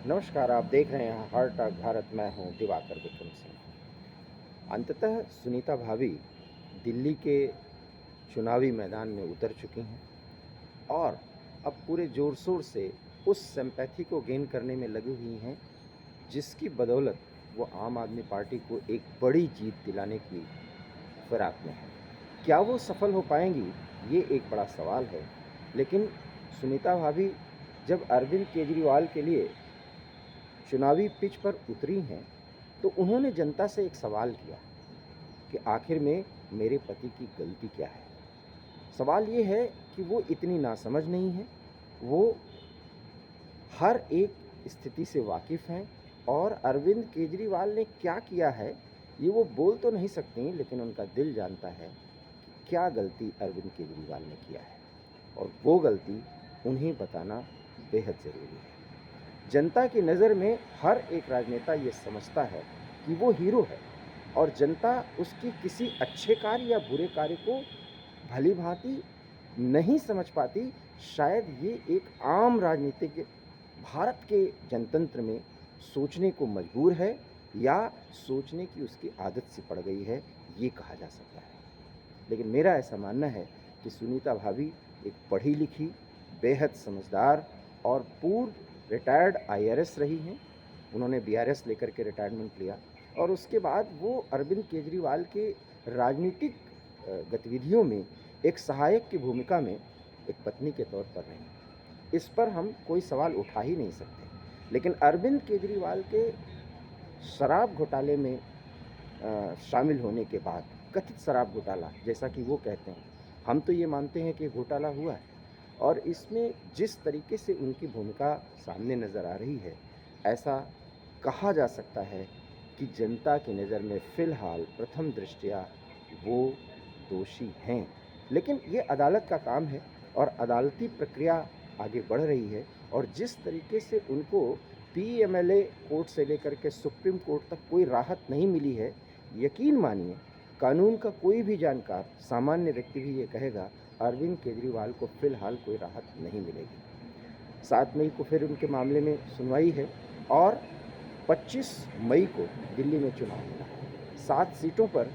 नमस्कार, आप देख रहे हैं हार्ट टॉक भारत। मैं हूं दिवाकर विक्रम सिंह। अंततः सुनीता भाभी दिल्ली के चुनावी मैदान में उतर चुकी हैं और अब पूरे ज़ोर शोर से उस सिंपैथी को गेन करने में लगी हुई हैं जिसकी बदौलत वो आम आदमी पार्टी को एक बड़ी जीत दिलाने की फिराक में है। क्या वो सफल हो पाएंगी, ये एक बड़ा सवाल है। लेकिन सुनीता भाभी जब अरविंद केजरीवाल के लिए चुनावी पिच पर उतरी हैं तो उन्होंने जनता से एक सवाल किया कि आखिर में मेरे पति की गलती क्या है। सवाल ये है कि वो इतनी नासमझ नहीं है, वो हर एक स्थिति से वाकिफ़ हैं और अरविंद केजरीवाल ने क्या किया है ये वो बोल तो नहीं सकती, लेकिन उनका दिल जानता है कि क्या गलती अरविंद केजरीवाल ने किया है और वो गलती उन्हें बताना बेहद ज़रूरी है। जनता की नज़र में हर एक राजनेता ये समझता है कि वो हीरो है और जनता उसकी किसी अच्छे कार्य या बुरे कार्य को भली भांति नहीं समझ पाती। शायद ये एक आम राजनीतिक भारत के जनतंत्र में सोचने को मजबूर है या सोचने की उसकी आदत सी पड़ गई है, ये कहा जा सकता है। लेकिन मेरा ऐसा मानना है कि सुनीता भाभी एक पढ़ी लिखी, बेहद समझदार और पूर्व रिटायर्ड आईआरएस रही हैं। उन्होंने बीआरएस लेकर के रिटायरमेंट लिया और उसके बाद वो अरविंद केजरीवाल के राजनीतिक गतिविधियों में एक सहायक की भूमिका में एक पत्नी के तौर पर रहीं। इस पर हम कोई सवाल उठा ही नहीं सकते। लेकिन अरविंद केजरीवाल के शराब घोटाले में शामिल होने के बाद, कथित शराब घोटाला जैसा कि वो कहते हैं, हम तो ये मानते हैं कि घोटाला हुआ है और इसमें जिस तरीके से उनकी भूमिका सामने नज़र आ रही है, ऐसा कहा जा सकता है कि जनता की नज़र में फ़िलहाल प्रथम दृष्टया वो दोषी हैं। लेकिन ये अदालत का काम है और अदालती प्रक्रिया आगे बढ़ रही है और जिस तरीके से उनको पीएमएलए कोर्ट से लेकर के सुप्रीम कोर्ट तक कोई राहत नहीं मिली है, यकीन मानिए कानून का कोई भी जानकार सामान्य व्यक्ति भी ये कहेगा अरविंद केजरीवाल को फ़िलहाल कोई राहत नहीं मिलेगी। 7 मई को फिर उनके मामले में सुनवाई है और 25 मई को दिल्ली में चुनाव होना है। 7 सीटों पर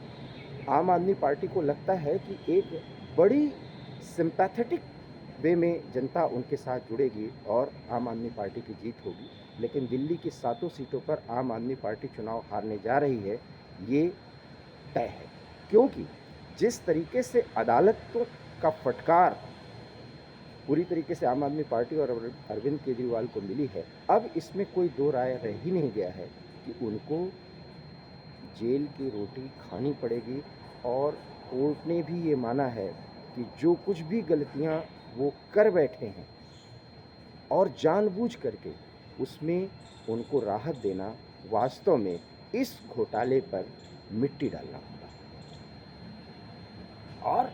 आम आदमी पार्टी को लगता है कि एक बड़ी सिंपैथेटिक वे में जनता उनके साथ जुड़ेगी और आम आदमी पार्टी की जीत होगी। लेकिन दिल्ली की 7 सीटों पर आम आदमी पार्टी चुनाव हारने जा रही है, ये तय है। क्योंकि जिस तरीके से अदालतों का फटकार पूरी तरीके से आम आदमी पार्टी और अरविंद केजरीवाल को मिली है, अब इसमें कोई दो राय रह ही नहीं गया है कि उनको जेल की रोटी खानी पड़ेगी। और कोर्ट ने भी ये माना है कि जो कुछ भी गलतियां वो कर बैठे हैं और जानबूझ करके उसमें उनको राहत देना, वास्तव में इस घोटाले पर मिट्टी डालना होगा। और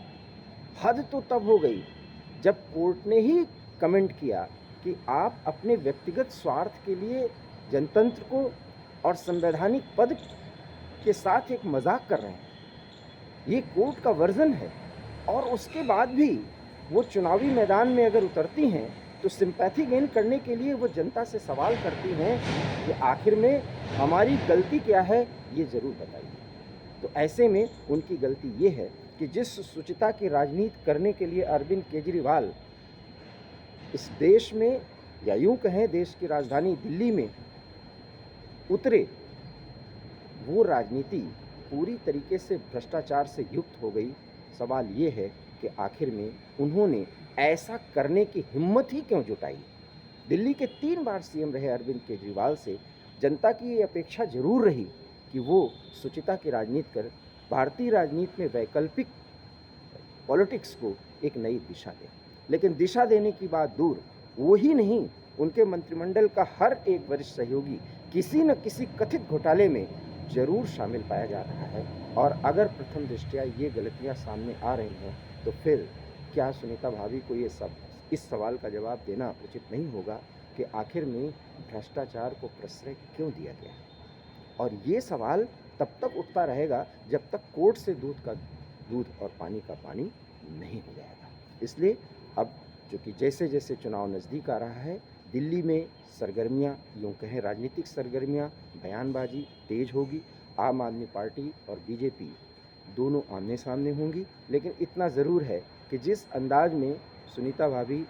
हद तो तब हो गई जब कोर्ट ने ही कमेंट किया कि आप अपने व्यक्तिगत स्वार्थ के लिए जनतंत्र को और संवैधानिक पद के साथ एक मजाक कर रहे हैं। ये कोर्ट का वर्जन है और उसके बाद भी वो चुनावी मैदान में अगर उतरती हैं तो सिंपैथी गेन करने के लिए वो जनता से सवाल करती हैं कि आखिर में हमारी गलती क्या है, ये ज़रूर बताइए। तो ऐसे में उनकी गलती ये है कि जिस शुचिता की राजनीति करने के लिए अरविंद केजरीवाल इस देश में या यूं कहें देश की राजधानी दिल्ली में उतरे, वो राजनीति पूरी तरीके से भ्रष्टाचार से युक्त हो गई। सवाल ये है कि आखिर में उन्होंने ऐसा करने की हिम्मत ही क्यों जुटाई। दिल्ली के 3 बार सीएम रहे अरविंद केजरीवाल से जनता की ये अपेक्षा ज़रूर रही कि वो शुचिता की राजनीति कर भारतीय राजनीति में वैकल्पिक पॉलिटिक्स को एक नई दिशा दें। लेकिन दिशा देने की बात दूर, वो ही नहीं, उनके मंत्रिमंडल का हर एक वरिष्ठ सहयोगी किसी न किसी कथित घोटाले में ज़रूर शामिल पाया जा रहा है। और अगर प्रथम दृष्टया ये गलतियां सामने आ रही हैं तो फिर क्या सुनीता भाभी को इस सवाल का जवाब देना उचित नहीं होगा कि आखिर में भ्रष्टाचार को प्रश्रय क्यों दिया गया है। और ये सवाल तब तक उठता रहेगा जब तक कोर्ट से दूध और पानी का पानी नहीं हो जाएगा। इसलिए अब चूँकि जैसे जैसे चुनाव नज़दीक आ रहा है, दिल्ली में सरगर्मियाँ, यूँ कहें राजनीतिक सरगर्मियाँ, बयानबाजी तेज होगी। आम आदमी पार्टी और बीजेपी दोनों आमने-सामने होंगी, लेकिन इतना ज़रूर है कि जिस अंदाज में सुनीता भाभी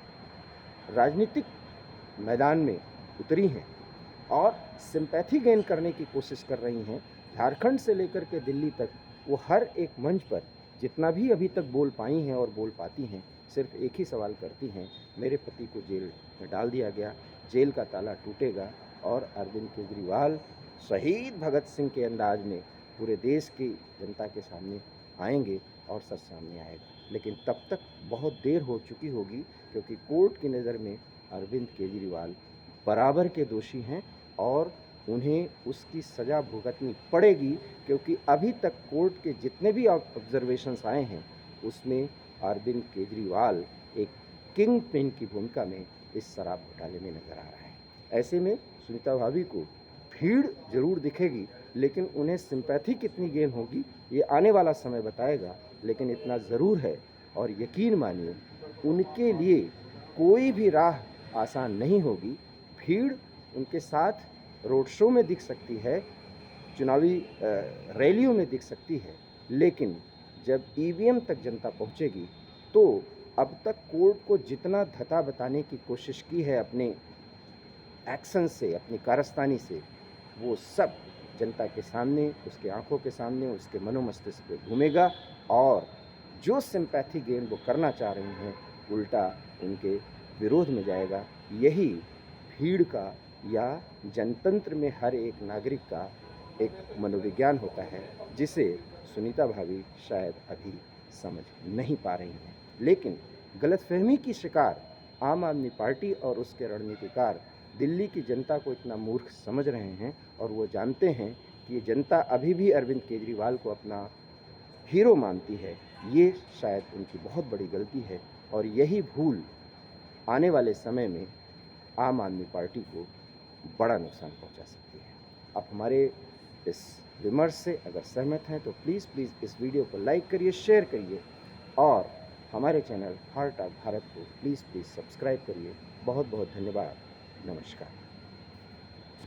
राजनीतिक मैदान में उतरी हैं और सिंपैथी गेन करने की कोशिश कर रही हैं, झारखंड से लेकर के दिल्ली तक वो हर एक मंच पर जितना भी अभी तक बोल पाई हैं और बोल पाती हैं, सिर्फ एक ही सवाल करती हैं, मेरे पति को जेल में डाल दिया गया, जेल का ताला टूटेगा और अरविंद केजरीवाल शहीद भगत सिंह के अंदाज में पूरे देश की जनता के सामने आएंगे और सच सामने आएगा। लेकिन तब तक बहुत देर हो चुकी होगी, क्योंकि कोर्ट की नज़र में अरविंद केजरीवाल बराबर के दोषी हैं और उन्हें उसकी सज़ा भुगतनी पड़ेगी, क्योंकि अभी तक कोर्ट के जितने भी ऑब्जर्वेशंस आए हैं उसमें अरविंद केजरीवाल एक किंग पिन की भूमिका में इस शराब घोटाले में नज़र आ रहा है। ऐसे में सुनीता भाभी को भीड़ जरूर दिखेगी, लेकिन उन्हें सिंपैथी कितनी गेन होगी ये आने वाला समय बताएगा। लेकिन इतना ज़रूर है और यकीन मानिए, उनके लिए कोई भी राह आसान नहीं होगी। भीड़ उनके साथ रोड शो में दिख सकती है, चुनावी रैलियों में दिख सकती है, लेकिन जब ईवीएम तक जनता पहुंचेगी तो अब तक कोर्ट को जितना धता बताने की कोशिश की है अपने एक्शन से, अपनी कारस्तानी से, वो सब जनता के सामने, उसके आंखों के सामने, उसके मनोमस्तिष्क पे घूमेगा और जो सिंपैथी गेन वो करना चाह रही हैं उल्टा उनके विरोध में जाएगा। यही भीड़ का या जनतंत्र में हर एक नागरिक का एक मनोविज्ञान होता है, जिसे सुनीता भाभी शायद अभी समझ नहीं पा रही हैं। लेकिन गलतफहमी की शिकार आम आदमी पार्टी और उसके रणनीतिकार दिल्ली की जनता को इतना मूर्ख समझ रहे हैं और वो जानते हैं कि ये जनता अभी भी अरविंद केजरीवाल को अपना हीरो मानती है। ये शायद उनकी बहुत बड़ी गलती है और यही भूल आने वाले समय में आम आदमी पार्टी को बड़ा नुकसान पहुंचा सकती है। आप हमारे इस विमर्श से अगर सहमत हैं तो प्लीज़ इस वीडियो को लाइक करिए, शेयर करिए और हमारे चैनल हार्ट ऑफ भारत को प्लीज़ सब्सक्राइब करिए। बहुत बहुत धन्यवाद। नमस्कार।